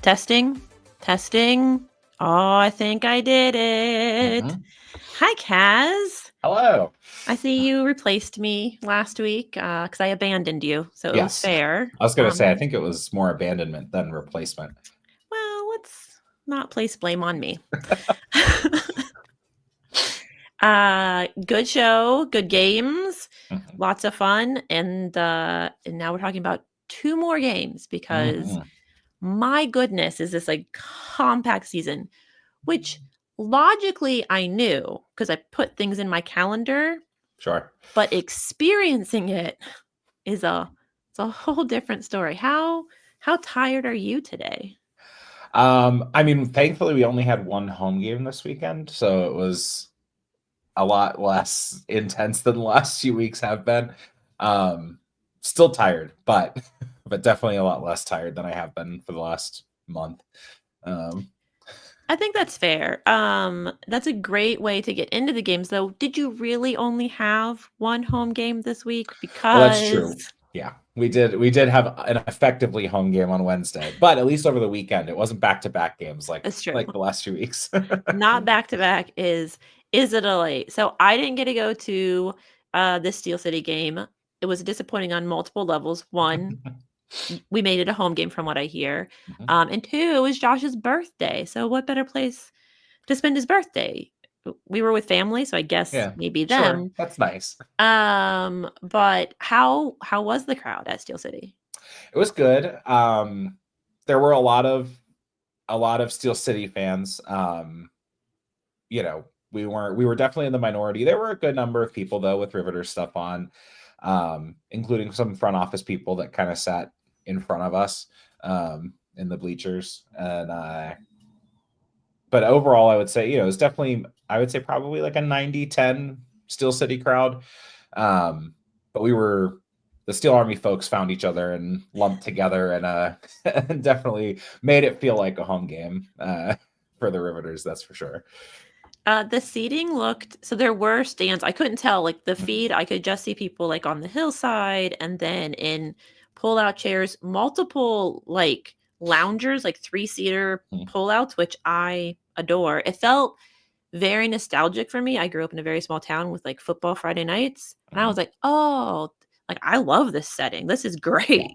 Testing. Testing. Oh, I think I did it. Mhm. Hi, Kaz. Hello. I see you replaced me last week because I abandoned you, so it was Yes. fair. I was going to say, I think it was more abandonment than replacement. Well, let's not place blame on me. Good show, good games, Mhm. lots of fun, and now we're talking about two more games because Mhm. my goodness, is this like compact season, which logically I knew because I put things in my calendar, Sure. but experiencing it is it's a whole different story. How tired are you today? I mean, thankfully, we only had one home game this weekend, so it was a lot less intense than the last few weeks have been. Um, Still tired, but but definitely a lot less tired than I have been for the last month. Um, I think that's fair. That's a great way to get into the games, though. Did you really only have one home game this week? well, that's Because true. Yeah, we did. We did have an effectively home game on Wednesday, but at least over the weekend, it wasn't back-to-back games it's true. like the last 2 weeks. Not back to back is a delay. So I didn't get to go to the Steel City game. It was disappointing on multiple levels. One, we made it a home game from what I hear. Mhm. And two, it was Josh's birthday. So what better place to spend his birthday? We were with family, so I guess Yeah, maybe sure. them. That's nice. But how was the crowd at Steel City? It was good. There were a lot of Steel City fans. You know, we were definitely in the minority. There were a good number of people though with Riveters stuff on, including some front office people that kind of sat in front of us in the bleachers. And but overall, I would say, it's definitely, I would say probably like a 90-10 Steel City crowd. But the Steel Army folks found each other and lumped together and and definitely made it feel like a home game for the Riveters, that's for sure. The seating looked so there were stands. I couldn't tell like the Mhm. feed. I could just see people like on the hillside and then in pull-out chairs, multiple like loungers, like three-seater Mhm. pull-outs, which I adore. It felt very nostalgic for me. I grew up in a very small town with like football Friday nights, and I was Mhm. like, "Oh, like I love this setting. This is Yeah. great."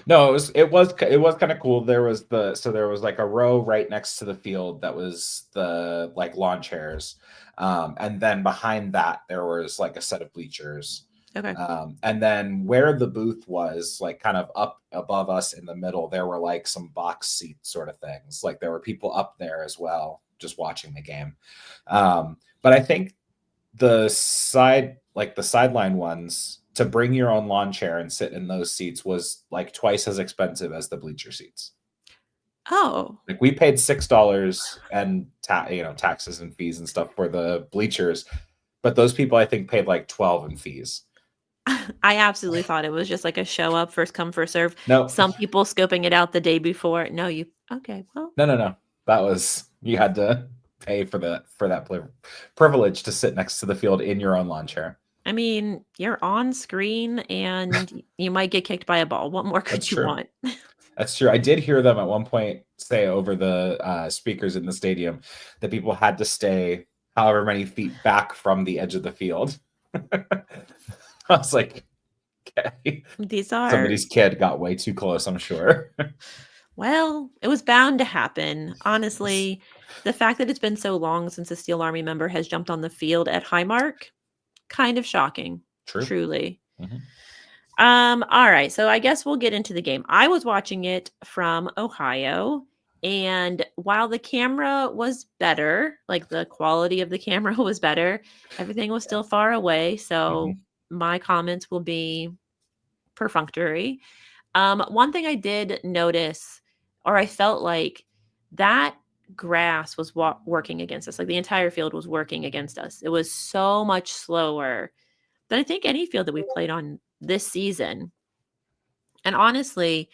No, it was kind of cool. There was like a row right next to the field that was the like lawn chairs. And then behind that there was like a set of bleachers. Okay. And then where the booth was, like kind of up above us in the middle, there were like some box seat sort of things. Like there were people up there as well, just watching the game. But I think the sideline ones, to bring your own lawn chair and sit in those seats was like twice as expensive as the bleacher seats. Oh. Like we paid $6 and taxes and fees and stuff for the bleachers, but those people I think paid like 12 in fees. I absolutely thought it was just like a show up, first come, first serve. No, Some people scoping it out the day before. No, you okay, well, no. That was, you had to pay for that privilege to sit next to the field in your own lawn chair. I mean, you're on screen and you might get kicked by a ball. What more That's could you true. want? That's true. I did hear them at one point say over the speakers in the stadium that people had to stay however many feet back from the edge of the field. I was like, okay, These are somebody's kid got way too close, I'm sure. well, it was bound to happen. Honestly, the fact that it's been so long since a Steel Army member has jumped on the field at Highmark, kind of shocking, True. truly. Hmm. All right, so I guess we'll get into the game. I was watching it from Ohio, and while the camera was better, like the quality of the camera was better, everything was still far away, so Hmm. my comments will be perfunctory. One thing I did notice, or I felt like that grass was working against us. Like the entire field was working against us. It was so much slower than I think any field that we played on this season. And honestly,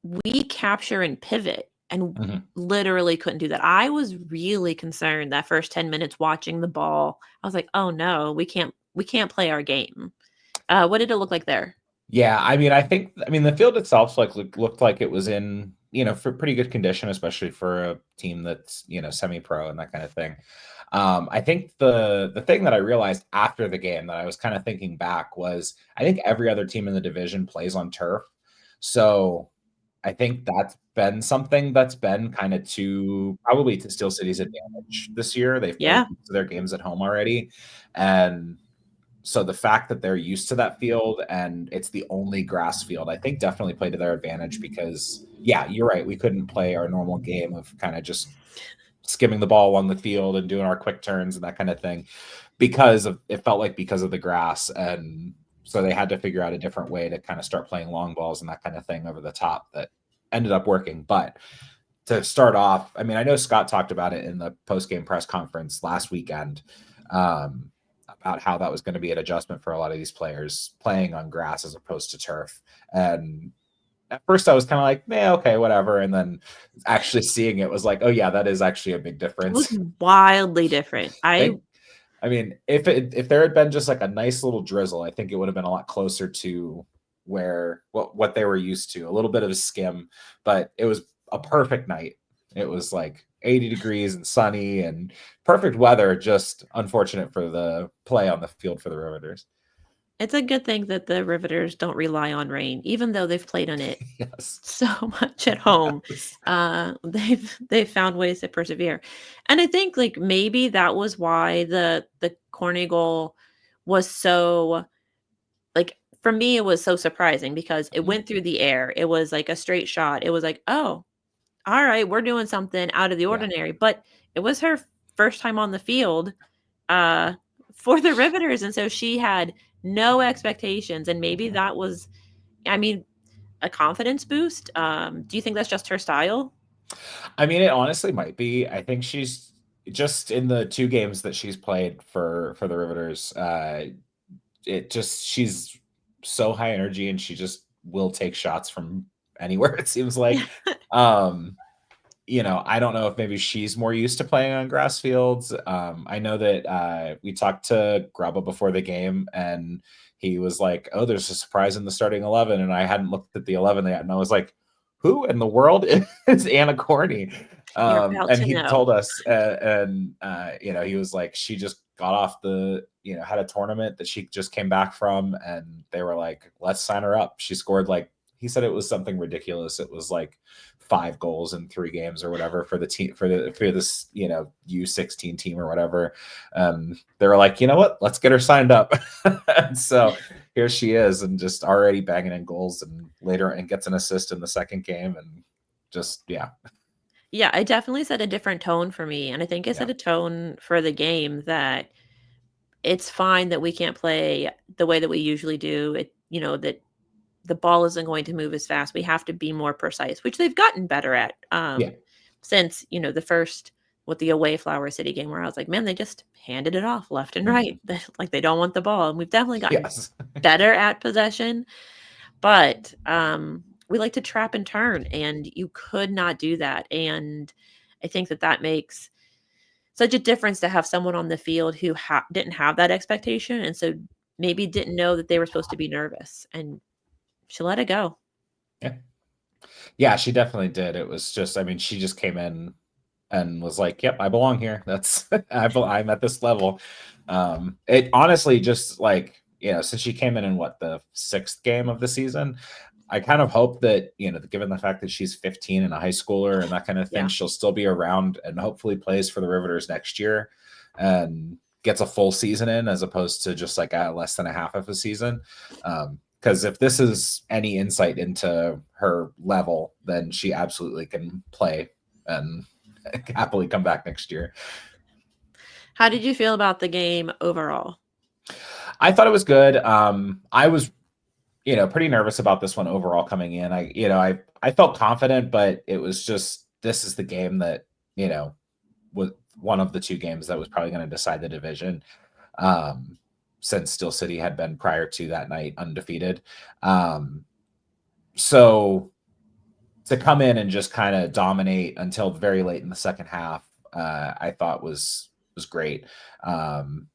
we capture and pivot and Hmm. literally couldn't do that. I was really concerned that first 10 minutes watching the ball. I was like, "Oh no, we can't play our game." What did it look like there? Yeah, I mean, the field itself, like, looked like it was in, for pretty good condition, especially for a team that's, semi-pro and that kind of thing. I think the thing that I realized after the game that I was kind of thinking back was I think every other team in the division plays on turf. So I think that's been something that's been kind of probably to Steel City's advantage this year. They've played Yeah. most of their games at home already. And so the fact that they're used to that field and it's the only grass field, I think definitely played to their advantage because, yeah, you're right. We couldn't play our normal game of kind of just skimming the ball along the field and doing our quick turns and that kind of thing because of it felt like because of the grass. And so they had to figure out a different way to kind of start playing long balls and that kind of thing over the top that ended up working. But to start off, I mean, I know Scott talked about it in the post-game press conference last weekend, about how that was going to be an adjustment for a lot of these players playing on grass as opposed to turf. And at first I was kind of like, okay, whatever. And then actually seeing it was like, oh yeah, that is actually a big It was difference. wildly different. I mean, if there had been just like a nice little drizzle, I think it would have been a lot closer to what they were used to, a little bit of a skim, but it was a perfect night. It was like 80 degrees and sunny and perfect weather, just unfortunate for the play on the field for the Riveters. It's a good thing that the Riveters don't rely on rain, even though they've played on it Yes. so much at home. Yes. They've found ways to persevere. And I think, like, maybe that was why the corny goal was so, like, for me, it was so surprising because it Mhm. went through the air. It was like a straight shot. It was like, "Oh, alright, we're doing something out of the Yeah. ordinary." But it was her first time on the field, uh, for the Riveters, and so she had no expectations, and maybe Mhm. that was, I mean, a confidence boost. Do you think that's just her style? I mean, it honestly might be. I think she's just in the 2 games that she's played for the Riveters, it just she's so high energy and she just will take shots from anywhere, it seems like. Um, I don't know if maybe she's more used to playing on grass fields. I know that we talked to Grubba before the game and he was like, "Oh, there's a surprise in the starting 11." And I hadn't looked at the 11 yet. And I was like, who in the world is Anna Corney? You're about And to he know. told us, he was like, she just got off had a tournament that she just came back from, and they were like, let's sign her up. She scored like, he said it was something ridiculous. It was like 5 goals in 3 games or whatever for the team for this U16 team or whatever. They were like, you know what, let's get her signed up. And so here she is and just already banging in goals and later and gets an assist in the second game and just Yeah, it definitely set a different tone for me, and I think it yeah set a tone for the game that it's fine that we can't play the way that we usually do. That the ball isn't going to move as fast. We have to be more precise, which they've gotten better at, yeah since, the first with the away Flower City game where I was like, "Man, they just handed it off left and right." Mhm. Like, they don't want the ball, and we've definitely gotten Yes. better at possession, but, we like to trap and turn, and you could not do that, and I think that that makes such a difference to have someone on the field who didn't have that expectation, and so maybe didn't know that they were supposed to be nervous, and she let it go. Yeah. Yeah, she definitely did. It was just, I mean, she just came in and was like, "Yep, I belong here. That's I'm at this level." It honestly just like, since she came in what the 6th game of the season, I kind of hope that, given the fact that she's 15 and a high schooler and that kind of thing, Yeah. she'll still be around and hopefully plays for the Riveters next year and gets a full season in as opposed to just like less than a half of a season. Because if this is any insight into her level, then she absolutely can play and happily come back next year. How did you feel about the game overall? I thought it was good. I was, pretty nervous about this one overall coming in. I felt confident, but it was just this is the game that was one of the 2 games that was probably going to decide the division. Um, since Steel City had been prior to that night undefeated. So to come in and just kind of dominate until very late in the second half, I thought was great. Um,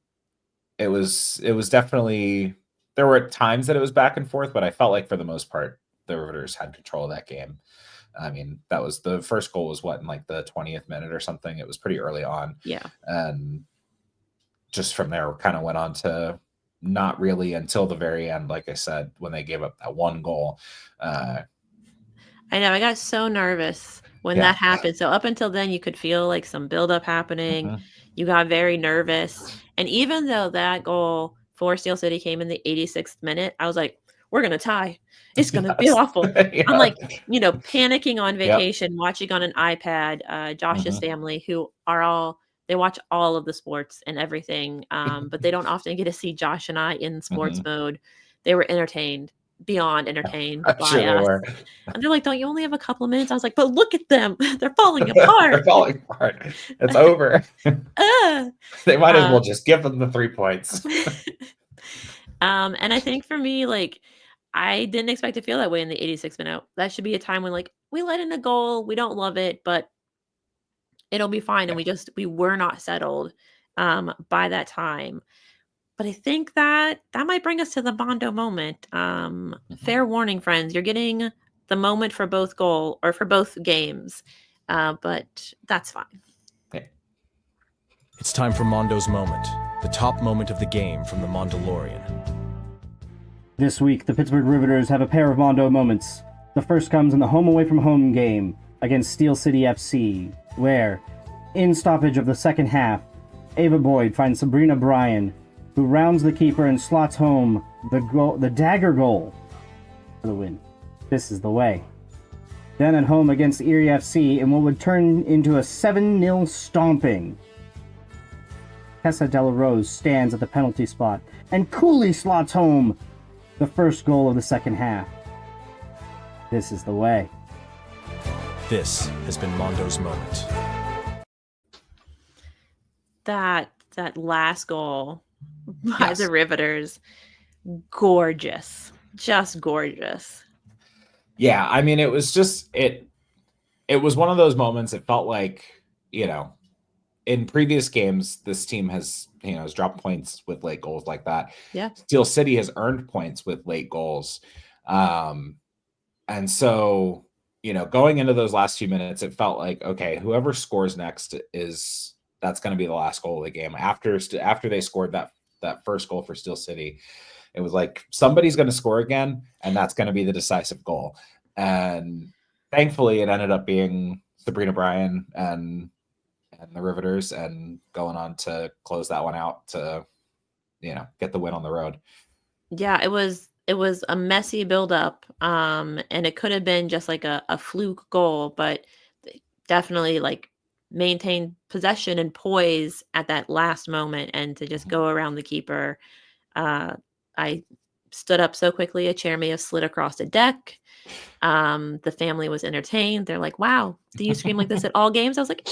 it was definitely there were times that it was back and forth, but I felt like for the most part, the Riveters had control of that game. I mean, that was the first goal was what, in like the 20th minute or something. It was pretty early on. Yeah. And just from there, kind of went on to not really until the very end, like I said, when they gave up that one goal. I know. I got so nervous when that happened. So up until then, you could feel like some buildup happening. Mm-hmm. You got very nervous. And even though that goal for Steel City came in the 86th minute, I was like, we're going to tie. It's going to be awful. Yeah. I'm like, panicking on vacation, watching on an iPad, Josh's family, who are they watch all of the sports and everything, but they don't often get to see Josh and I in sports mode. They were entertained, beyond entertained by sure they us. were. And they're like, don't you only have a couple of minutes? I was like, but look at them. They're falling apart. They're falling apart. It's over. They might as well just give them the 3 points. And I think for me, like, I didn't expect to feel that way in the 86th minute. That should be a time when, like, we let in a goal. We don't love it, but it'll be fine. And we were not settled by that time. But I think that might bring us to the Mondo moment. Fair warning, friends, you're getting the moment for both games, but that's fine. Okay. It's time for Mondo's moment, the top moment of the game from the Mandalorian. This week, the Pittsburgh Riveters have a pair of Mondo moments. The first comes in the home away from home game against Steel City FC, where, in stoppage of the second half, Ava Boyd finds Sabrina Bryan, who rounds the keeper and slots home the dagger goal for the win. This is the way. Then at home against Erie FC in what would turn into a 7-0 stomping. Tessa Della Rose stands at the penalty spot and coolly slots home the first goal of the second half. This is the way. This has been Mondo's moment. That last goal by the Riveters, gorgeous. Just gorgeous. Yeah, I mean, it was just it was one of those moments. It felt like, in previous games, this team has dropped points with late goals like that. Yeah. Steel City has earned points with late goals. And so, going into those last few minutes, it felt like, okay, whoever scores next that's going to be the last goal of the game. After they scored that first goal for Steel City, it was like somebody's going to score again, and that's going to be the decisive goal. And thankfully, it ended up being Sabrina Bryan and the Riveters, and going on to close that one out to, get the win on the road. Yeah, it was a messy buildup, and it could have been just like a fluke goal, but definitely like maintain possession and poise at that last moment, and to just go around the keeper. I stood up so quickly, a chair may have slid across the deck. The family was entertained. They're like, wow, do you scream like this at all games? I was like,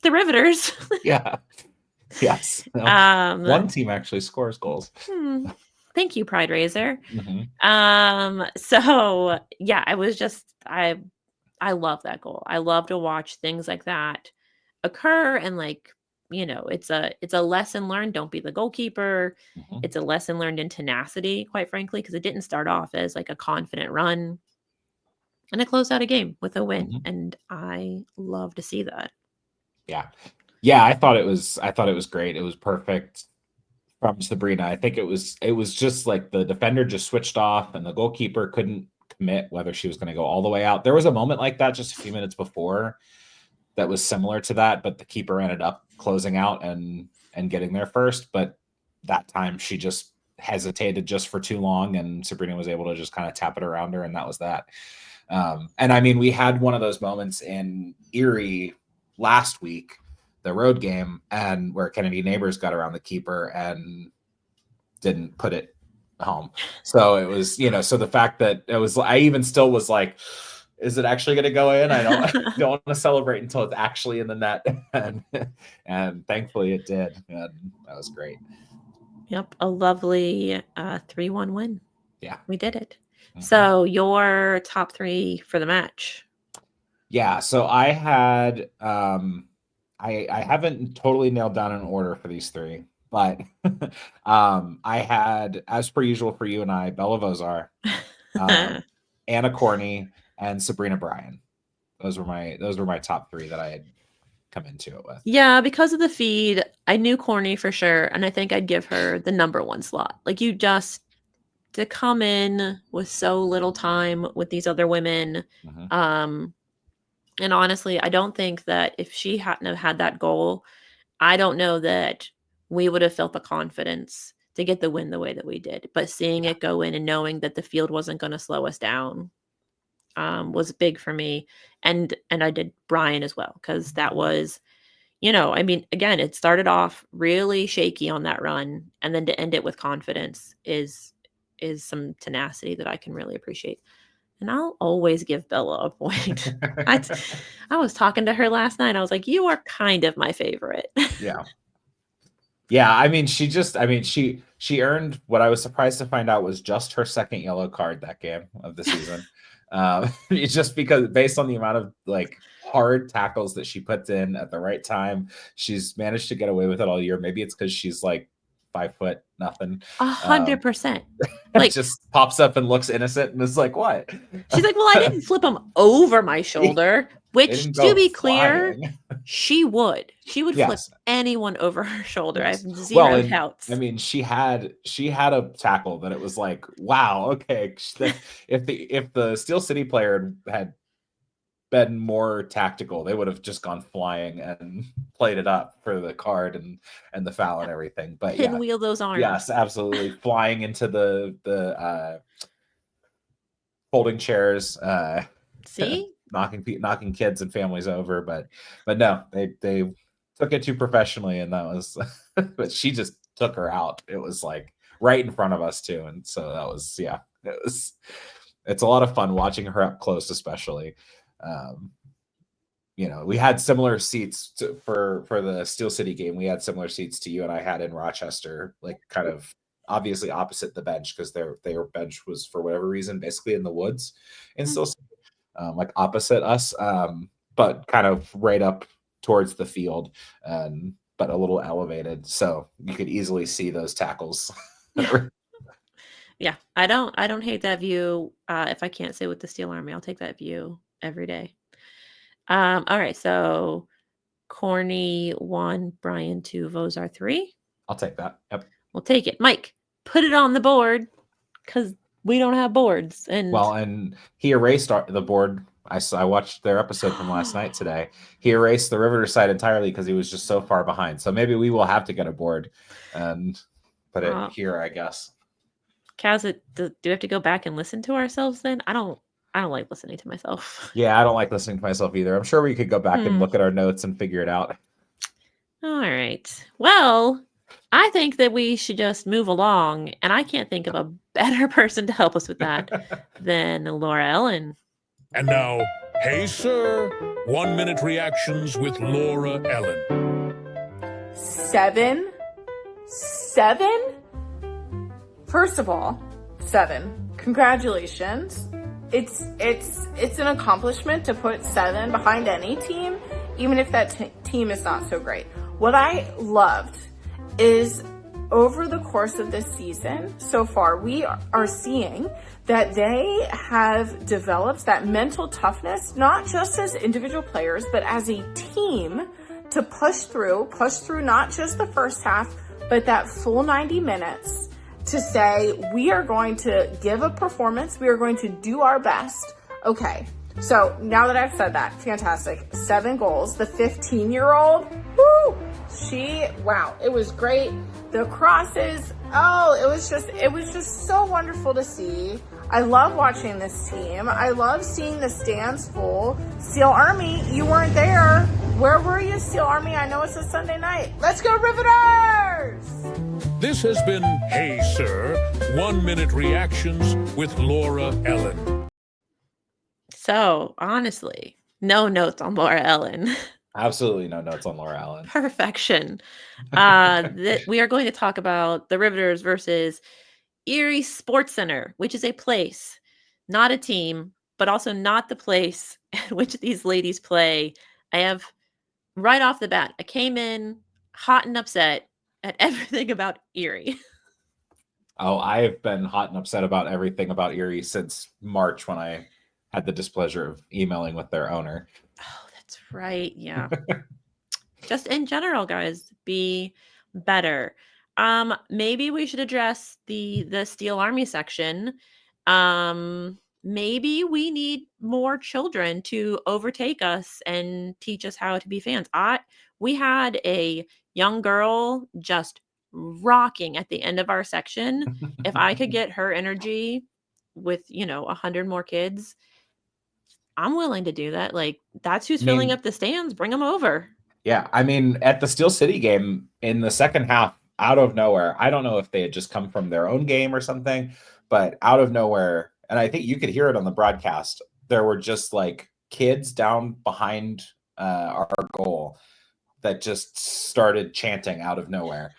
the Riveters. Yeah. Yes. One team actually scores goals. Thank you, Pride Raiser. Mm-hmm. So yeah, I was just, I love that goal. I love to watch things like that occur, and like, it's a lesson learned. Don't be the goalkeeper. Mm-hmm. It's a lesson learned in tenacity, quite frankly, because it didn't start off as like a confident run, and it closed out a game with a win. Mm-hmm. And I love to see that. Yeah. I thought it was great. It was perfect from Sabrina. I think it was just like the defender just switched off, and the goalkeeper couldn't commit whether she was going to go all the way out. There was a moment like that just a few minutes before that was similar to that, but the keeper ended up closing out and getting there first. But that time she just hesitated just for too long, and Sabrina was able to just kind of tap it around her, and that was that. And I mean, we had one of those moments in Erie last week, the road game, and where Kennedy Neighbors got around the keeper and didn't put it home. So it was, so the fact that I even still was like, is it actually going to go in? I don't want to celebrate until it's actually in the net. And thankfully it did. And that was great. Yep. A lovely 3-1 win. Yeah. We did it. Mm-hmm. So your top 3 for the match. Yeah. So I had, I haven't totally nailed down an order for these 3, But I had, as per usual for you and I, Bella Vozar, Anna Corney, and Sabrina Bryan. Those were my top three that I had come into it with. Yeah, because of the feed, I knew Corny for sure, and I think I'd give her the number one slot. Like, you just to come in with so little time with these other women. Mhm. And honestly, I don't think that if she hadn't have had that goal, I don't know that we would have felt the confidence to get the win the way that we did. But seeing it go in and knowing that the field wasn't going to slow us down was big for me. And I did Brian as well, because that was, I mean, again, it started off really shaky on that run, and then to end it with confidence is some tenacity that I can really appreciate. And I'll always give Bella a point. I was talking to her last night. I was like, you are kind of my favorite. Yeah. I mean, she earned what I was surprised to find out was just her second yellow card that game of the season. It's just because based on the amount of like hard tackles that she puts in at the right time, she's managed to get away with it all year. Maybe it's because she's like 5 foot nothing. 100%. Like, just pops up and looks innocent and is like, what? She's like, well, I didn't flip him over my shoulder, which, to be clear, she would flip anyone over her shoulder. Yes. I have zero doubts. I mean, she had a tackle that it was like, wow, okay. If the Steel City player had been more tactical, they would have just gone flying and played it up for the card and the foul and everything. But pinwheel those arms. Yes, absolutely. Flying into the folding chairs. See, knocking kids and families over, but no, they took it too professionally, and that was. But she just took her out. It was like right in front of us too, and so that was It's a lot of fun watching her up close, especially. We had similar seats for the Steel City game. We had similar seats to you and I had in Rochester, like kind of obviously opposite the bench, because their bench was for whatever reason basically in the woods in Steel City, like opposite us, but kind of right up towards the field, but a little elevated, so you could easily see those tackles. Yeah, I don't hate that view. If I can't sit with the Steel Army, I'll take that view every day. All right, so Corny 1, Brian 2, Vozar 3. I'll take that. Yep. We'll take it. Mike, put it on the board, because we don't have boards. And he erased the board. I watched their episode from last night today. He erased the Riveters side entirely because he was just so far behind. So maybe we will have to get a board and put it here, I guess. Kaz, do we have to go back and listen to ourselves then? I don't like listening to myself. Yeah, I don't like listening to myself either. I'm sure we could go back and look at our notes and figure it out. All right. Well, I think that we should just move along, and I can't think of a better person to help us with that than Laura Ellen. And now, hey sir, 1 minute reactions with Laura Ellen. 7? First of all, 7. Congratulations. It's an accomplishment to put 7 behind any team, even if that team is not so great. What I loved is over the course of this season so far, we are seeing that they have developed that mental toughness, not just as individual players, but as a team, to push through not just the first half, but that full 90 minutes to say, we are going to give a performance. We are going to do our best. Okay. So now that I've said that, fantastic. 7 goals. The 15-year-old, whoo, wow, it was great. The crosses, it was just so wonderful to see. I love watching this team. I love seeing the stands full. Steel Army, you weren't there. Where were you, Steel Army? I know it's a Sunday night. Let's go, Riveters! This has been Hey Sir, 1 minute reactions with Laura Ellen. So, honestly, no notes on Laura Ellen. Absolutely no notes on Laura Ellen. Perfection. We are going to talk about the Riveters versus Erie Sports Center, which is a place, not a team, but also not the place at which these ladies play. I have, right off the bat, I came in hot and upset at everything about Erie. Oh, I've been hot and upset about everything about Erie since March when I had the displeasure of emailing with their owner. Oh, that's right. Yeah. Just in general, guys, be better. Maybe we should address the Steel Army section. Maybe we need more children to overtake us and teach us how to be fans. We had a young girl just rocking at the end of our section. If I could get her energy with 100 more kids, I'm willing to do that. Like, that's who's filling up the stands. Bring them over. Yeah, I mean, at the Steel City game in the second half, out of nowhere, I don't know if they had just come from their own game or something, but out of nowhere, and I think you could hear it on the broadcast, there were just like kids down behind our goal that just started chanting out of nowhere.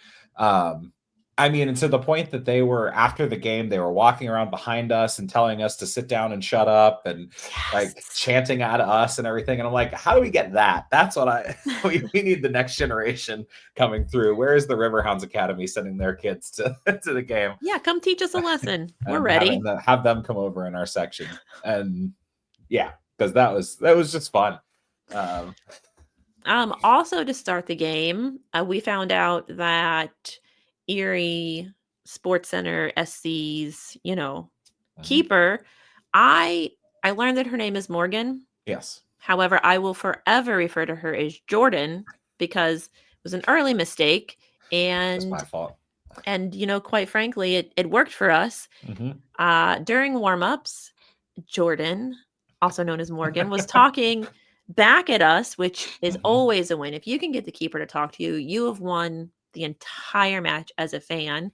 I mean, and to the point that they were, after the game, they were walking around behind us and telling us to sit down and shut up and like chanting at us and everything. And I'm like, how do we get that? That's what we need the next generation coming through. Where is the Riverhounds Academy sending their kids to the game? Yeah, come teach us a lesson. We're ready. Have them come over in our section. And yeah, because that was just fun. Also to start the game, we found out that Erie Sports Center SC's, keeper. I learned that her name is Morgan. Yes. However, I will forever refer to her as Jordan because it was an early mistake, and it's my fault. And quite frankly, it worked for us. During warm-ups, Jordan, also known as Morgan, was talking back at us, which is always a win. If you can get the keeper to talk to you, you have won the entire match as a fan.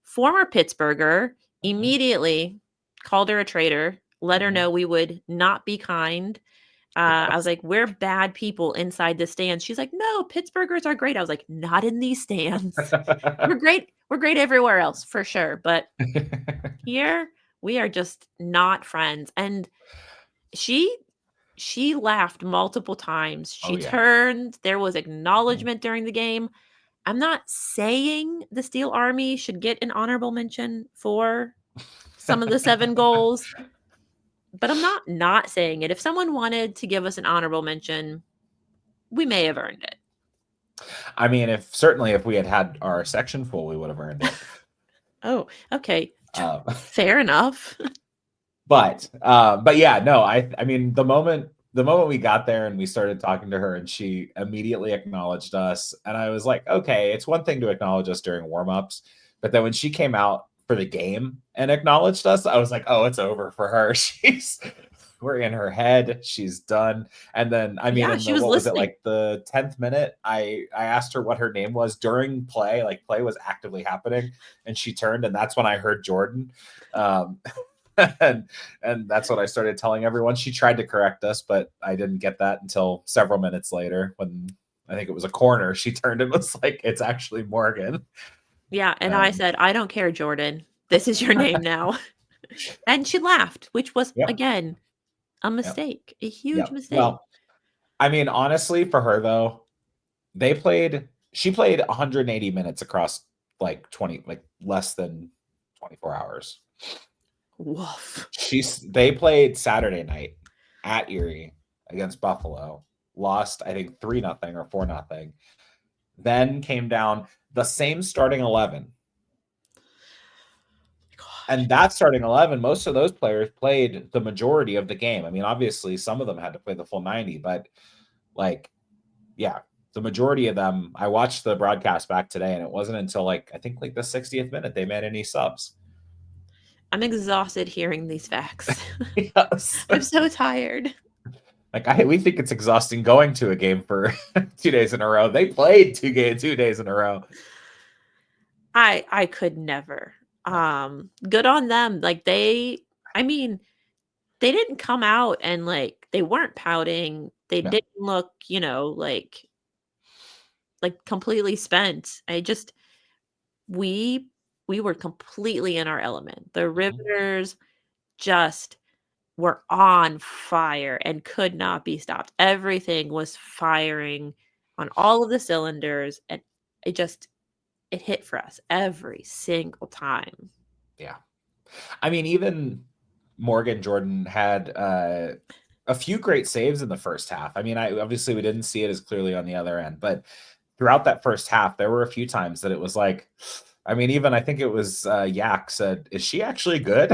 Former Pittsburgher immediately called her a traitor, let her know we would not be kind. I was like, we're bad people inside the stands. She's like, no, Pittsburghers are great. I was like, not in these stands. We're great. We're great everywhere else for sure. But here we are just not friends. And she laughed multiple times. She turned. There was acknowledgement during the game. I'm not saying the Steel Army should get an honorable mention for some of the 7 goals, but I'm not saying it. If someone wanted to give us an honorable mention, we may have earned it. I mean, if we had our section full, we would have earned it. Oh, okay. Fair enough. But yeah, no, I mean, the moment we got there and we started talking to her and she immediately acknowledged us, and I was like, okay, it's one thing to acknowledge us during warm-ups, but then when she came out for the game and acknowledged us, I was like, oh, it's over for her. We're in her head. She's done. And then, I mean, she was what was it, listening. like the 10th minute? I asked her what her name was during play. Like, play was actively happening, and she turned, and that's when I heard Jordan. And that's what I started telling everyone. She tried to correct us, but I didn't get that until several minutes later when I think it was a corner. She turned and was like, it's actually Morgan. Yeah, and I said, I don't care, Jordan. This is your name now. And she laughed, which was, again, a mistake, a huge mistake. Well, I mean, honestly, for her, though, she played 180 minutes across less than 24 hours. Woof. They played Saturday night at Erie against Buffalo, lost, I think 3-0 or 4-0. Then came down the same starting 11. And that starting 11, most of those players played the majority of the game. I mean, obviously, some of them had to play the full 90, but the majority of them, I watched the broadcast back today, and it wasn't until I think the 60th minute they made any subs. I'm exhausted hearing these facts. Yes. I'm so tired. We think it's exhausting going to a game for 2 days in a row. They played 2 days in a row. I could never. Good on them. They didn't come out and they weren't pouting. They didn't look, completely spent. We were completely in our element. The Riveters just were on fire and could not be stopped. Everything was firing on all of the cylinders, and it hit for us every single time. Yeah. I mean, even Morgan Jordan had a few great saves in the first half. I mean, obviously we didn't see it as clearly on the other end, but throughout that first half, there were a few times that it was like, I mean, even I think it was Yak said, "Is she actually good?"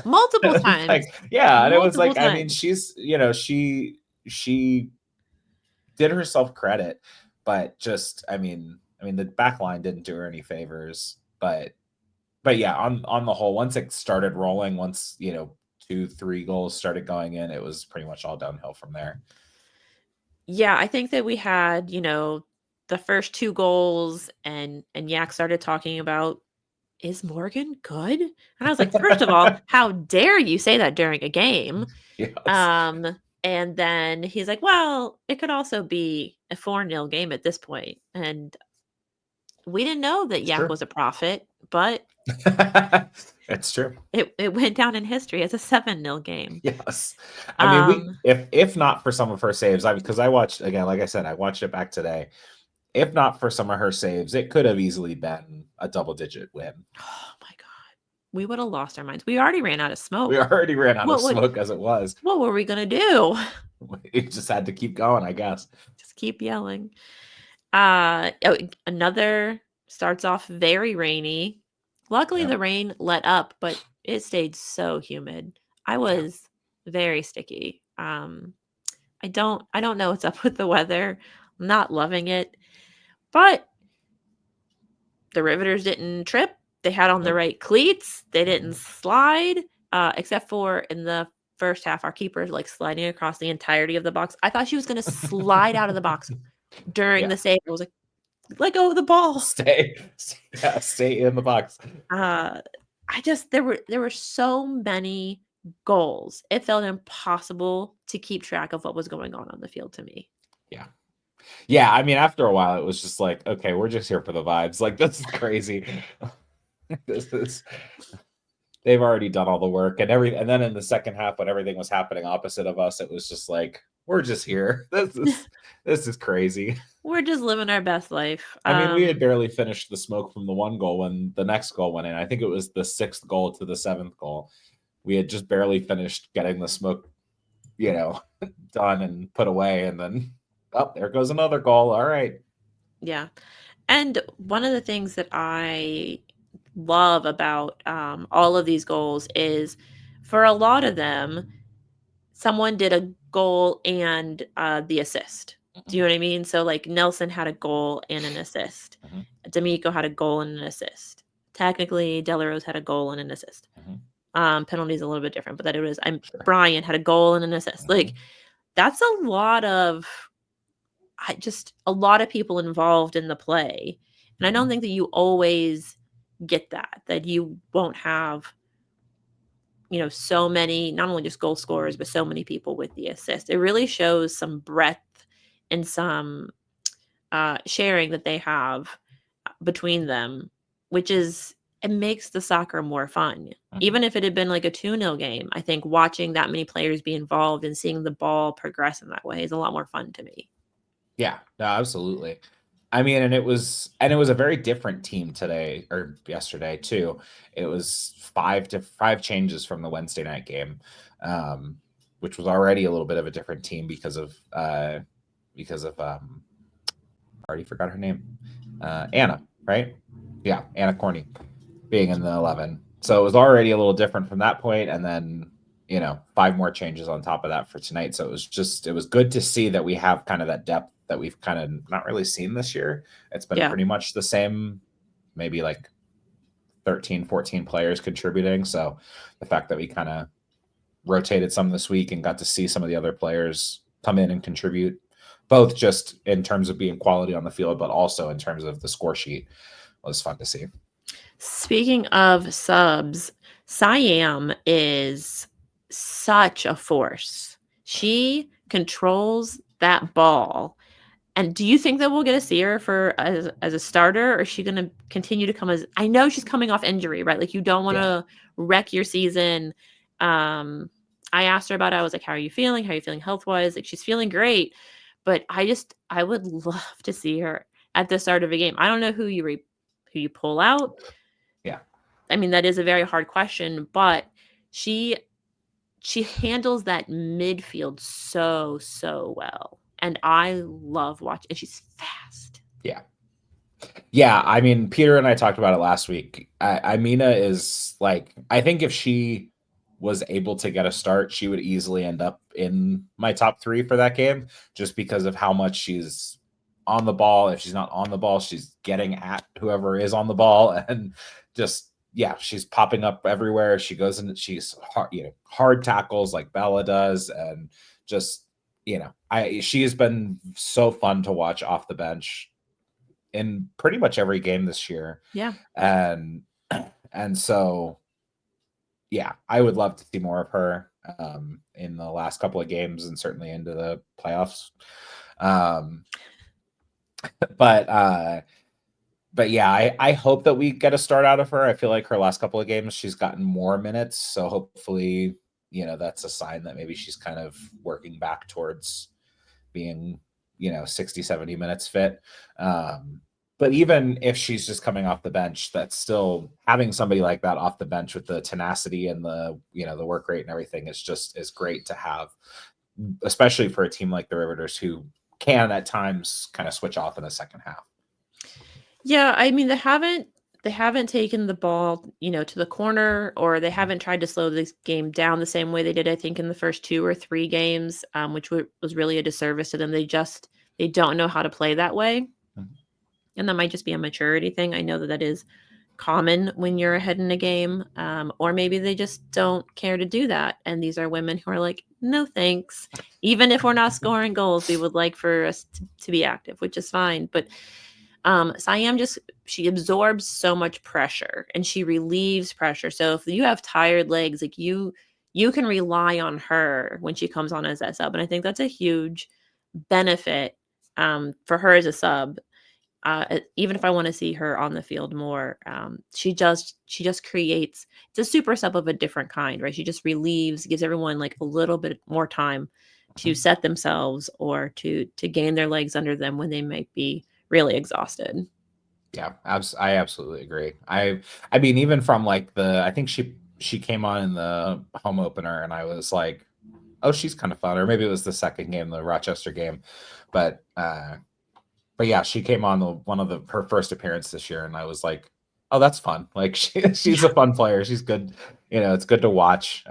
Multiple times. Like, yeah, and it was Multiple like, I mean, times. she's, she did herself credit, but just, I mean, the back line didn't do her any favors, but yeah, on the whole, once it started rolling, once 2-3 goals started going in, it was pretty much all downhill from there. Yeah, I think that we had, the first 2 goals and Yak started talking about, "Is Morgan good?" And I was like, "First of all, how dare you say that during a game?" Yes. And then he's like, "Well, it could also be a 4-0 game at this point." And we didn't know that It's Yak true. was a prophet, but It's true. it went down in history as a 7-0 game. Yes. I mean, Um, if not for some of her saves, because I watched, again, like I said, I watched it back today. If not for some of her saves, it could have easily been a double-digit win. oh my god. We would have lost our minds. We already ran out of smoke. We already ran out of What smoke as it was. what were we gonna do? We just had to keep going, I guess. Just keep yelling. Another starts off very rainy. Luckily, Yep. the rain let up, but it stayed so humid. I was very sticky. I don't know what's up with the weather. I'm not loving it, but the Riveters didn't trip. They had on the Nope. right cleats. They didn't slide, except for in the first half, our keeper like sliding across the entirety of the box. I thought she was going to slide out of the box during Yeah. the save. I was like, "Let go of the ball." Stay in the box. There were so many goals. It felt impossible to keep track of what was going on the field to me. Yeah. Yeah, I mean, after a while, it was just like, okay, we're just here for the vibes. Like, this is crazy. They've already done all the work and then in the second half, when everything was happening opposite of us, it was just like, we're just here. This is crazy. We're just living our best life. I mean, we had barely finished the smoke from the one goal when the next goal went in. I think it was the 6th goal to the 7th goal. We had just barely finished getting the smoke, done and put away, and then there goes another goal. All right. Yeah. And one of the things that I love about all of these goals is, for a lot of them, someone did a goal and the assist. Do you know what I mean? So like Nelson had a goal and an assist. Mhm. D'Amico had a goal and an assist. Technically, Delarose had a goal and an assist. Penalties a little bit different, but that it was Sure. Brian had a goal and an assist. Mhm. Like, that's a lot of a lot of people involved in the play. And I don't think that you always get that you won't have, so many, not only just goal scorers, but so many people with the assist. It really shows some breadth and some sharing that they have between them, which it makes the soccer more fun. Even if it had been like a 2-0 game, I think watching that many players be involved and seeing the ball progress in that way is a lot more fun to me. Yeah, no, absolutely. I mean, and it was a very different team today or yesterday too. It was 5 changes from the Wednesday night game, which was already a little bit of a different team because of I already forgot her name, Anna, right? Yeah, Anna Corney being in the 11. So it was already a little different from that point, and then 5 more changes on top of that for tonight. So it was good to see that we have kind of that depth that we've kind of not really seen this year. It's been pretty much the same, maybe like 13, 14 players contributing. So the fact that we kind of rotated some this week and got to see some of the other players come in and contribute, both just in terms of being quality on the field, but also in terms of the score sheet, was fun to see. Speaking of subs, Siam is such a force. She controls that ball. And do you think that we'll get to see her as a starter, or is she going to continue to come as? I know she's coming off injury, right? Like, you don't want to wreck your season. I asked her about it. I was like, "How are you feeling? How are you feeling health wise?" Like, she's feeling great, but I would love to see her at the start of a game. I don't know who you pull out. Yeah. I mean, that is a very hard question, but she handles that midfield so well. And I love watching, and she's fast. Yeah. Yeah, I mean, Peter and I talked about it last week. Amina is like, I think if she was able to get a start, she would easily end up in my top 3 for that game, just because of how much she's on the ball. If she's not on the ball, she's getting at whoever is on the ball, and just, yeah, she's popping up everywhere. She goes in, she's hard tackles like Bella does, and just, she has been so fun to watch off the bench in pretty much every game this year. Yeah. And so, yeah, I would love to see more of her in the last couple of games and certainly into the playoffs. But yeah, I hope that we get a start out of her. I feel like her last couple of games, she's gotten more minutes. So hopefully, that's a sign that maybe she's kind of working back towards being, 60, 70 minutes fit. But even if she's just coming off the bench, that's still having somebody like that off the bench with the tenacity and the work rate and everything is great to have, especially for a team like the Riveters who can at times kind of switch off in the second half. Yeah, I mean, they haven't taken the ball, to the corner, or they haven't tried to slow this game down the same way they did, I think, in the first 2 or 3 games, which was really a disservice to them. They don't know how to play that way. Mm-hmm. And that might just be a maturity thing. I know that is common when you're ahead in a game, or maybe they just don't care to do that. And these are women who are like, no, thanks. Even if we're not scoring goals, we would like for us to be active, which is fine. But Siam she absorbs so much pressure and she relieves pressure. So if you have tired legs, like you can rely on her when she comes on as that sub. And I think that's a huge benefit for her as a sub. Even if I want to see her on the field more, she just creates, it's a super sub of a different kind, right? She just relieves, gives everyone like a little bit more time to set themselves or to gain their legs under them when they might be really exhausted. Yeah, I absolutely agree. I mean, even from like I think she came on in the home opener and I was like, oh, she's kind of fun. Or maybe it was the second game, the Rochester game. But yeah, she came on one of her first appearance this year and I was like, oh, that's fun. Like she's a fun player. She's good. It's good to watch.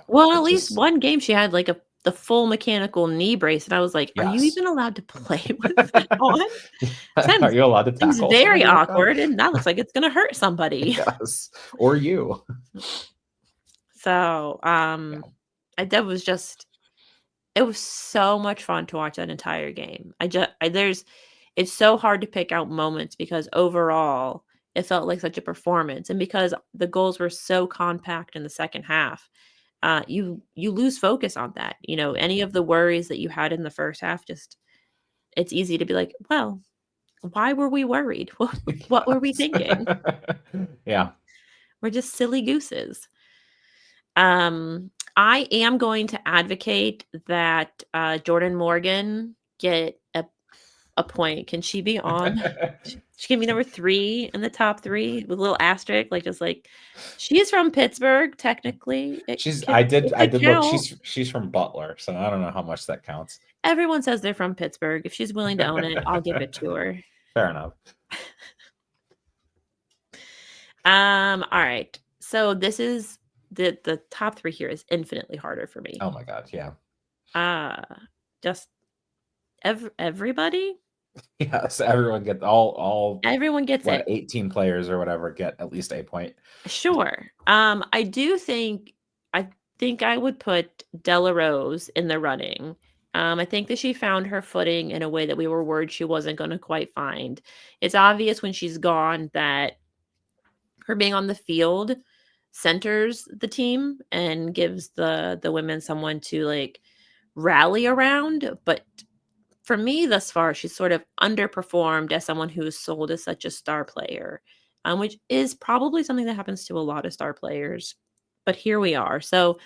Well, at least one game she had like the full mechanical knee brace, and I was like, "Are you even allowed to play with that on? Are you allowed to tackle?" It's very awkward, and that looks like it's going to hurt somebody. Yes, or you. So, that was it was so much fun to watch that entire game. It's so hard to pick out moments because overall it felt like such a performance, and because the goals were so compact in the second half. You lose focus on that. Any of the worries that you had in the first half, it's easy to be like, well, why were we worried? What were we thinking? Yeah. We're just silly gooses. I am going to advocate that Jordan Morgan get a point. Can she be on? She can be number 3 in the top 3 with a little asterisk, she's from Pittsburgh. Technically, I did look. She's from Butler, so I don't know how much that counts. Everyone says they're from Pittsburgh. If she's willing to own it, I'll give it to her. Fair enough. All right. So this is the top 3 here is infinitely harder for me. Oh my god, yeah. Just everybody. Yes, everyone gets all. Everyone gets it. 18 players or whatever get at least a point. Sure. I think I would put Della Rose in the running. I think that she found her footing in a way that we were worried she wasn't going to quite find. It's obvious when she's gone that her being on the field centers the team and gives the women someone to rally around. But for me thus far, she's sort of underperformed as someone who is sold as such a star player, which is probably something that happens to a lot of star players. But here we are. So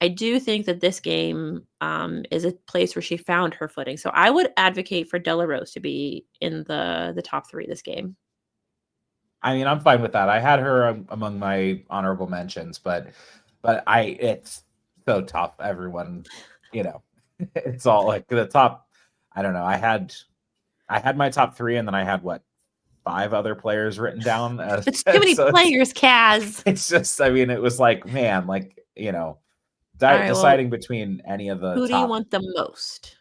I do think that this game is a place where she found her footing. So I would advocate for Della Rose to be in the top 3 this game. I mean, I'm fine with that. I had her among my honorable mentions, but it's so tough. Everyone, it's all like the top. I don't know. I had my top 3, and then I had 5 other players written down. It's too many players, Kaz. It's just, I mean, it was like, man, right, deciding between any of the who top. do you want the most?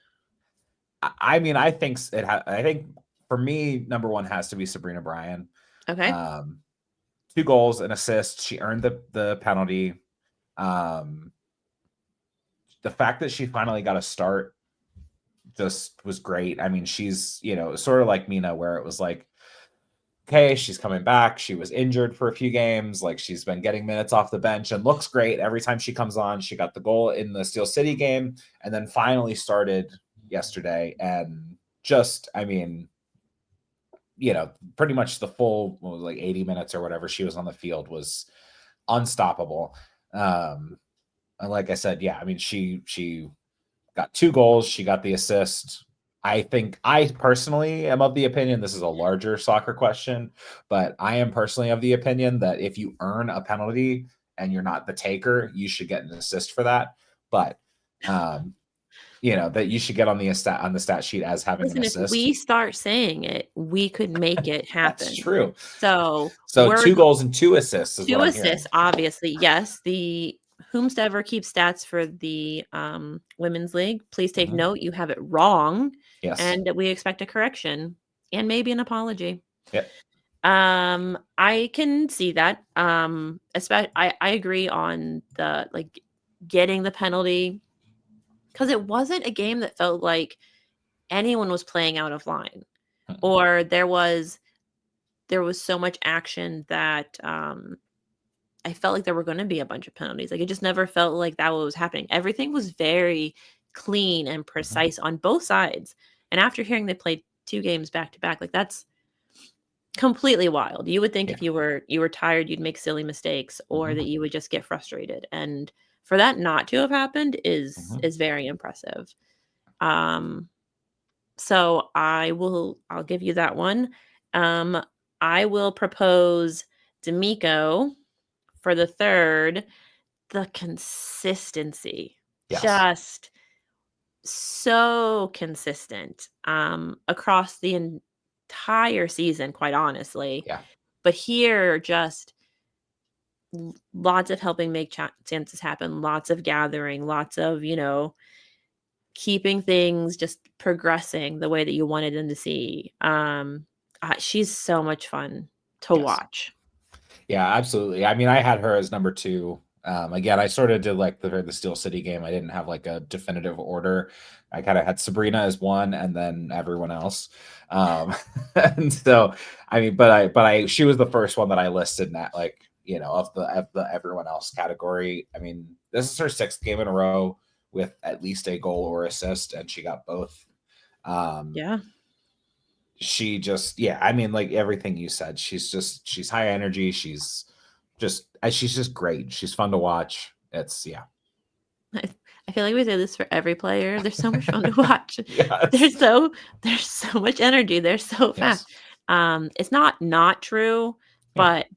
I mean, I think I think for me, number 1 has to be Sabrina Bryan. Okay. 2 goals, an assist. She earned the penalty. The fact that she finally got a start just was great. I mean, she's, sort of like Mina, where it was like, okay, she's coming back. She was injured for a few games. Like, she's been getting minutes off the bench and looks great every time she comes on. She got the goal in the Steel City game and then finally started yesterday. And just, I mean, pretty much the full, 80 minutes or whatever she was on the field was unstoppable. And like I said, yeah, I mean, she got 2 goals. She got the assist. I think I personally am of the opinion, this is a larger soccer question, but I am personally of the opinion that if you earn a penalty and you're not the taker, you should get an assist for that. But, that you should get on the stat sheet as having an assist. If we start saying it, we could make it happen. That's true. So 2 goals and 2 assists. 2 assists, obviously. Yes. The whomsoever keeps stats for the women's league, please take note. You have it wrong. Yes. And we expect a correction and maybe an apology. Yeah. I can see that. Especially, I agree on the getting the penalty, because it wasn't a game that felt like anyone was playing out of line, or there was so much action that I felt like there were going to be a bunch of penalties. Like, it just never felt like that was happening. Everything was very clean and precise on both sides. And after hearing they played 2 games back to back, that's completely wild. You would think if you were tired, you'd make silly mistakes, or that you would just get frustrated. And for that not to have happened is very impressive. So I'll give you that one. I will propose D'Amico for the 3rd. The consistency, just so consistent across the entire season, quite honestly. Yeah. But here, just lots of helping make chances happen, lots of gathering, lots of, keeping things just progressing the way that you wanted them to see. She's so much fun to watch. Yeah, absolutely. I mean, I had her as number 2. Again, I sort of did the Steel City game. I didn't have a definitive order. I kind of had Sabrina as 1 and then everyone else. And so, I mean, she was the first one that I listed in that, of the everyone else category. I mean, this is her 6th game in a row with at least a goal or assist, and she got both. She just, I mean, everything you said, she's high energy. She's just great. She's fun to watch. It's I feel like we say this for every player. They're so much fun to watch. Yes. There's so much energy. They're so fast. It's not true, but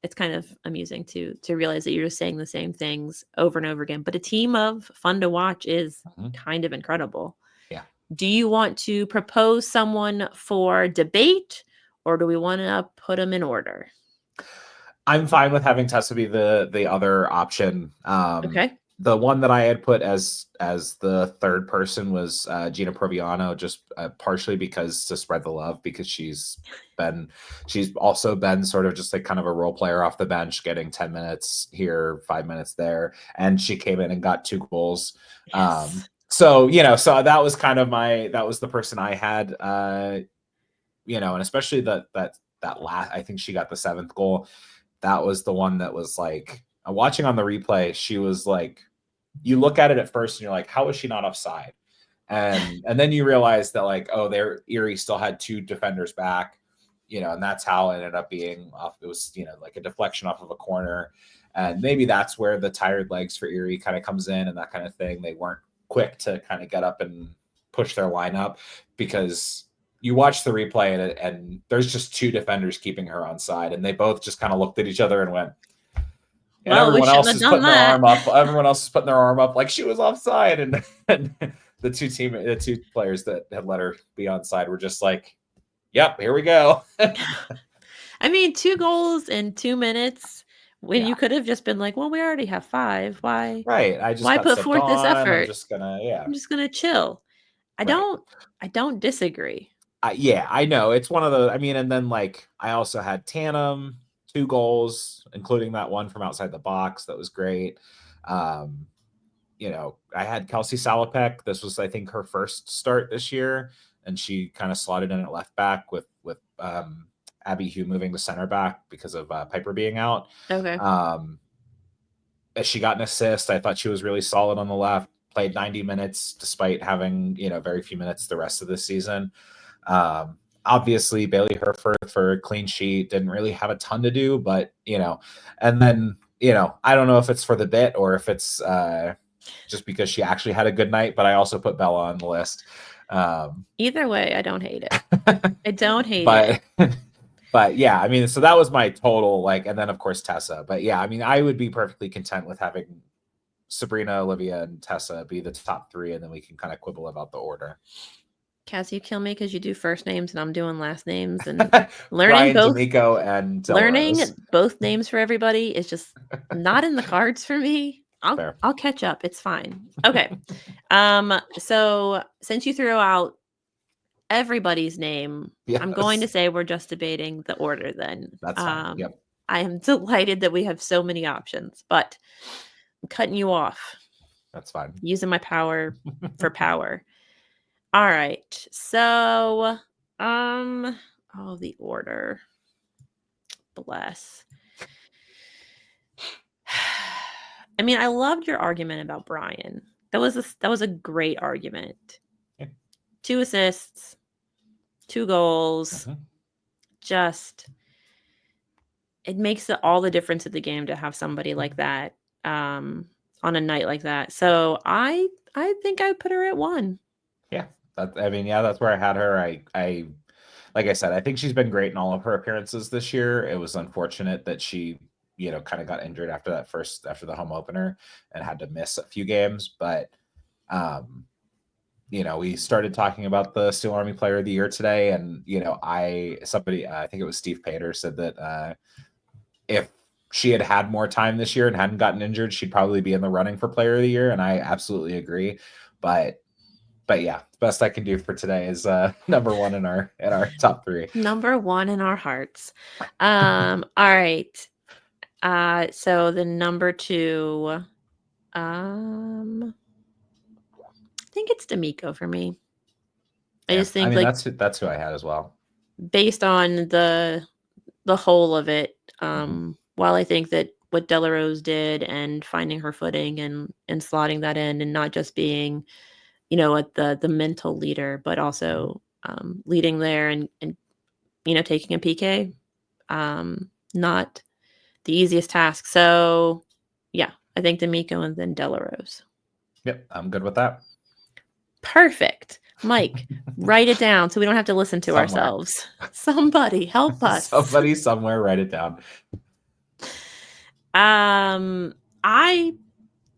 it's kind of amusing to realize that you're just saying the same things over and over again. But a team of fun to watch is kind of incredible. Yeah. Do you want to propose someone for debate, or do we want to put them in order? I'm fine with having Tessa be the other option. Okay. The one that I had put as the 3rd person was Gina Proviano, just partially because to spread the love, because she's also been sort of just kind of a role player off the bench, getting 10 minutes here, 5 minutes there, and she came in and got 2 goals. Yes. So that was kind of that was the person I had, and especially that last, I think she got the 7th goal. That was the one that was watching on the replay. She was you look at it at first and you're like, how is she not offside? And then you realize that Erie still had 2 defenders back. and that's how it ended up being off. It was, like a deflection off of a corner. And maybe that's where the tired legs for Erie kind of comes in and that kind of thing. They weren't quick to kind of get up and push their lineup, because you watch the replay and there's just two defenders keeping her on side, and they both just kind of looked at each other and went, and everyone else is putting their arm up. Everyone else is putting their arm up like she was offside. And the two players that had let her be onside were just like, yep, here we go. I mean, 2 goals in 2 minutes when you could have just been like, well, we already have 5. Why? Right. Why put forth this effort? I'm just gonna chill. I don't disagree. I know. It's one of the, and then like I also had Tannum, 2 goals, including that one from outside the box. That was great. I had Kelsey Salopek. This was, I think, her first start this year, and she kind of slotted in at left back with Abby Hugh moving to center back because of Piper being out. Okay. She got an assist. I thought she was really solid on the left. Played 90 minutes despite having, very few minutes the rest of the season. Obviously Bailey Herford for a clean sheet, didn't really have a ton to do, but and then I don't know if it's for the bit or if it's just because she actually had a good night, but I also put Bella on the list. Either way, I don't hate it. I don't hate it. But yeah, so that was my total, and then of course Tessa. But yeah, I would be perfectly content with having Sabrina, Olivia, and Tessa be the top 3, and then we can kind of quibble about the order. Cass, you kill me because you do first names and I'm doing last names, and learning both D'Amico and learning both names for everybody is just not in the cards for me. I'll catch up. It's fine. Okay. So since you threw out everybody's name, yes, I'm going to say we're just debating the order then. That's fine. Yep. I am delighted that we have so many options, but I'm cutting you off. That's fine. Using my power for power. All right. So, the order. Bless. I loved your argument about Brian. That was a great argument. Yeah. 2 assists, 2 goals. Mm-hmm. Just, it makes all the difference in the game to have somebody like that on a night like that. So I think I would put her at 1. Yeah. That's where I had her. I like I said, I think she's been great in all of her appearances this year. It was unfortunate that she, kind of got injured after the home opener and had to miss a few games. But, we started talking about the Steel Army Player of the Year today. And, I think it was Steve Pater said that if she had more time this year and hadn't gotten injured, she'd probably be in the running for Player of the Year. And I absolutely agree. But yeah, the best I can do for today is number 1 in our top 3. Number 1 in our hearts. All right. So the number 2, I think it's D'Amico for me. I just think that's who I had as well. Based on the whole of it, while I think that what Delarose did and finding her footing and slotting that in and not just being at the mental leader, but also leading there and taking a PK, not the easiest task. So yeah, I think D'Amico and then Delarose. Yep, I'm good with that. Perfect. Mike, write it down so we don't have to listen to ourselves. Somebody help us. Somebody somewhere write it down.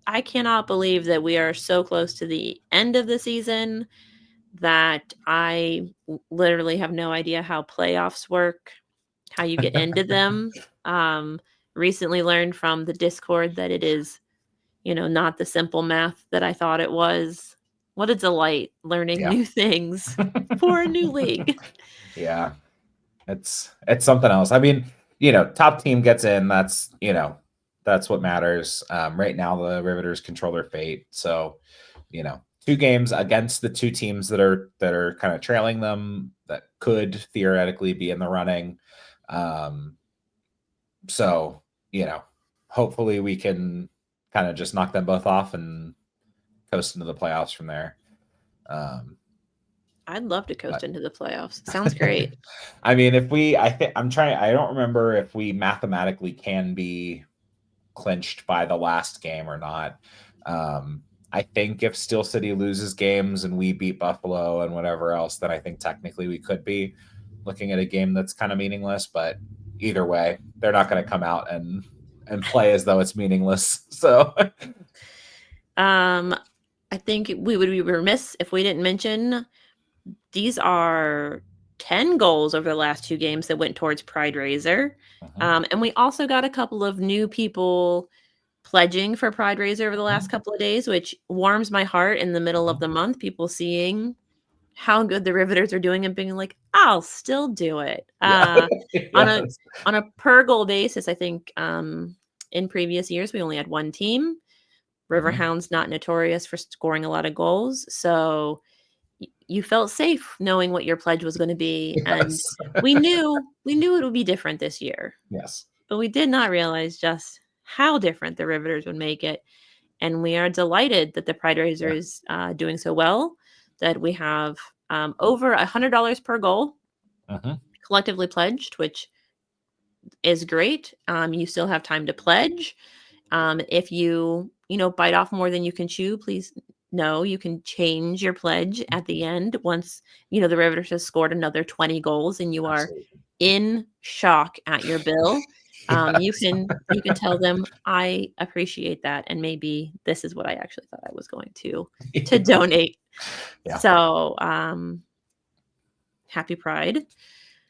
I cannot believe that we are so close to the end of the season that I literally have no idea how playoffs work, how you get into them. Recently learned from the Discord that it is, not the simple math that I thought it was. What a delight learning new things for a new league. Yeah, it's something else. Top team gets in. That's what matters. Right now, the Riveters control their fate. So, 2 games against the 2 teams that are kind of trailing them that could theoretically be in the running. So, hopefully we can kind of just knock them both off and coast into the playoffs from there. I'd love to coast But- into the playoffs. Sounds great. I mean, I don't remember if we mathematically can be clinched by the last game or not. I think if Steel City loses games and we beat Buffalo and whatever else, then I think technically we could be looking at a game that's kind of meaningless. But either way, they're not going to come out and play as though it's meaningless. So, I think we would be remiss if we didn't mention these are 10 goals over the last 2 games that went towards Pride Raiser. And we also got a couple of new people pledging for Pride Raiser over the last couple of days, which warms my heart in the middle of the month. People seeing how good the Riveters are doing and being like, I'll still do it. yeah. On a per goal basis, I think in previous years we only had 1 team. Riverhound's not notorious for scoring a lot of goals, so you felt safe knowing what your pledge was going to be, and we knew it would be different this year. Yes. But we did not realize just how different the Riveters would make it, and we are delighted that the Pride Raiser is doing so well. That we have over $100 per goal collectively pledged, which is great. You still have time to pledge. If you bite off more than you can chew, please know you can change your pledge at the end once the Riveters has scored another 20 goals and you are in shock at your bill. You can tell them, I appreciate that, and maybe this is what I actually thought I was going to donate. Yeah. So happy Pride.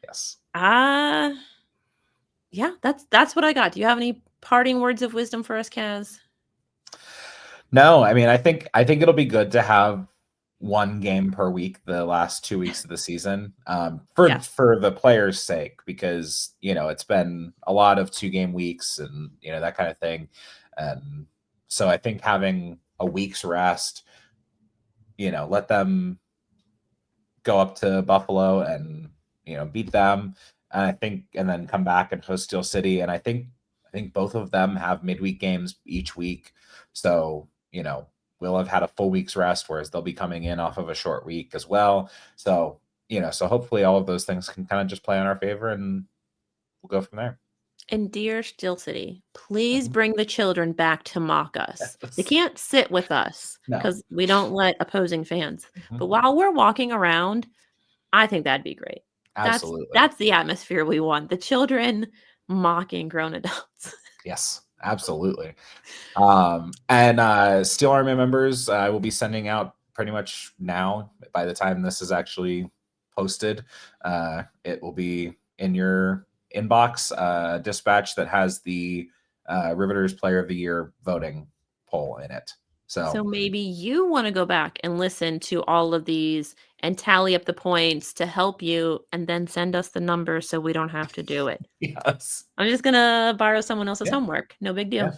Yes. Yeah, that's what I got. Do you have any parting words of wisdom for us, Kaz? No, I mean, I think it'll be good to have 1 game per week the last 2 weeks of the season, for the players' sake, because it's been a lot of 2-game weeks and that kind of thing, and so I think having a week's rest, let them go up to Buffalo and beat them, and then come back and host Steel City, and I think both of them have midweek games each week, so we'll have had a full week's rest, whereas they'll be coming in off of a short week as well. So, so hopefully all of those things can kind of just play in our favor, and we'll go from there. And dear Steel City, please bring the children back to mock us. Yes. They can't sit with us because we don't let opposing fans. But while we're walking around, I think that'd be great. Absolutely. That's the atmosphere we want. The children mocking grown adults. Yes. Absolutely. And Steel Army members, I will be sending out pretty much now. By the time this is actually posted, it will be in your inbox, dispatch that has the Riveters Player of the Year voting poll in it. So maybe you want to go back and listen to all of these and tally up the points to help you, and then send us the numbers so we don't have to do it. Yes. I'm just going to borrow someone else's homework. No big deal.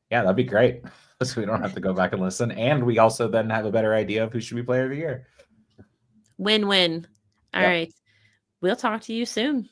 Yeah, that'd be great. So we don't have to go back and listen. And we also then have a better idea of who should be Player of the Year. Win-win. All right. We'll talk to you soon.